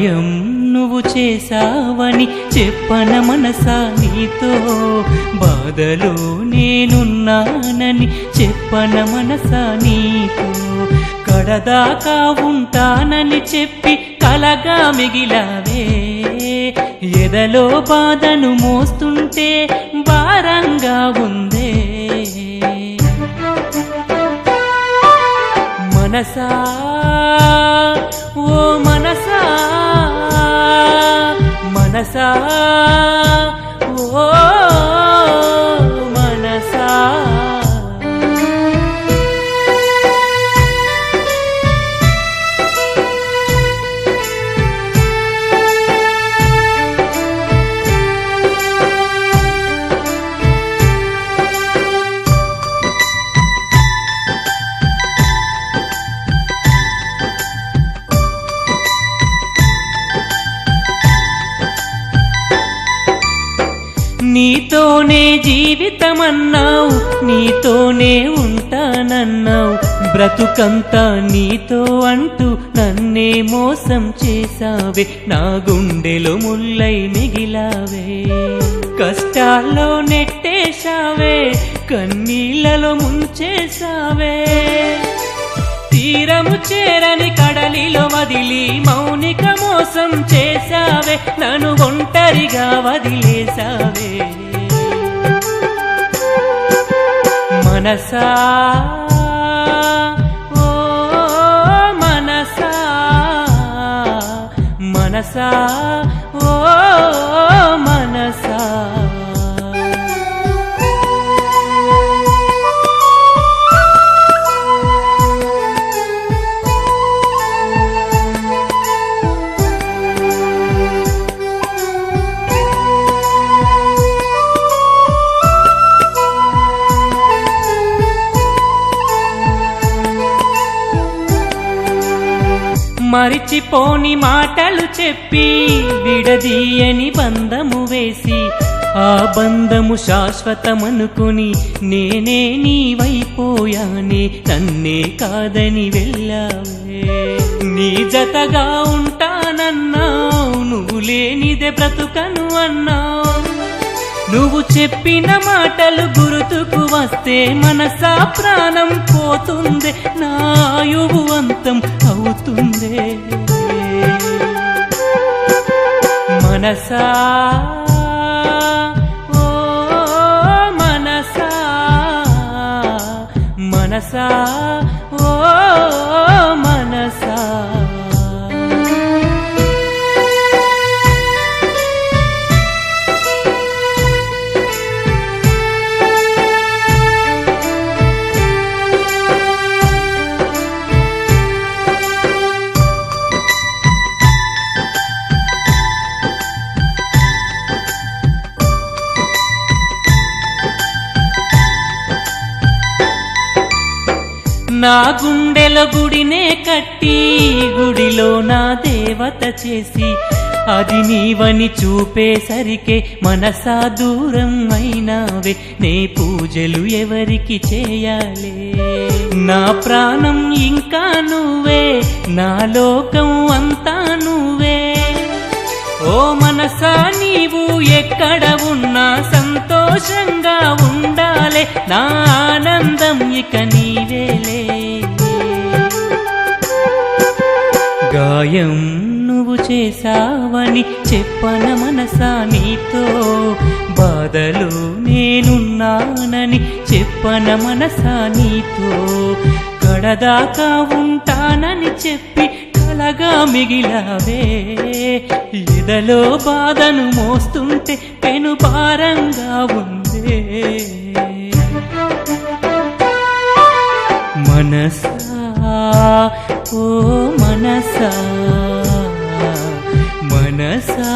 గాయం నువ్వు చేసావని చెప్పన మనసా నీతో, బాధలో నేనున్నానని చెప్పన మనసా నీతో, కడదాకా ఉంటానని చెప్పి కలగా మిగిలావే, ఎదలో బాధను మోస్తుంటే భారంగా ఉందే. మనసా ఓ మనసా, మనసా ఓ మనసా. నీతోనే జీవితమన్నావు, నీతోనే ఉంటానన్నావు, బ్రతుకంతా నీతో అంటూ నన్నే మోసం చేసావే, నా గుండెలో ముల్లై మిగిలావే, కష్టాల్లో నెట్టేశావే, కన్నీళ్లలో ముంచేశావే, తీరము చేరని కడలిలో వదిలి మౌనిక మోసం చేశావే, నన్ను ఒంటరిగా వదిలేశావే. మనసా ఓ మనసా, మనసా ఓ మనసా. మరిచిపోని మాటలు చెప్పి విడదీయని బంధము వేసి, ఆ బంధము శాశ్వతమనుకుని నేనే నీవైపోయానే, నన్నే కాదని వెళ్ళావే, నీ జతగా ఉంటానన్నావు, నువ్వు లేనిదే బ్రతుకను అన్నావు, నువ్వు చెప్పిన మాటలు గుర్తుకు వస్తే మనసా ప్రాణం పోతుందే, నా ఆయువు అంతం అవుతుందే. మనసా ఓ మనసా, మనసా ఓ మనసా. నా గుండెలో గుడినే కట్టి గుడిలో నా దేవత చేసి, అది నీవని చూపేసరికే మనసా దూరం అయినావే, నే పూజలు ఎవరికి చేయాలే, నా ప్రాణం ఇంకా నువ్వే, నా లోకం అంతా నువ్వే. ఓ మనసా నీవు ఎక్కడ ఉన్నా సంతోషంగా ఉండాలే, నా ఆనందం ఇక నీవేలే. గాయం నువ్వు చేసావని చెప్పన మనసా నీతో, బాధలో నేనున్నానని చెప్పన మనసా నీతో, కడదాకా ఉంటానని చెప్పి కలగా మిగిలావే, ఎదలో బాధను మోస్తుంటే పెను భారంగా ఉందే. మనసా ఓ మనసా, మనసా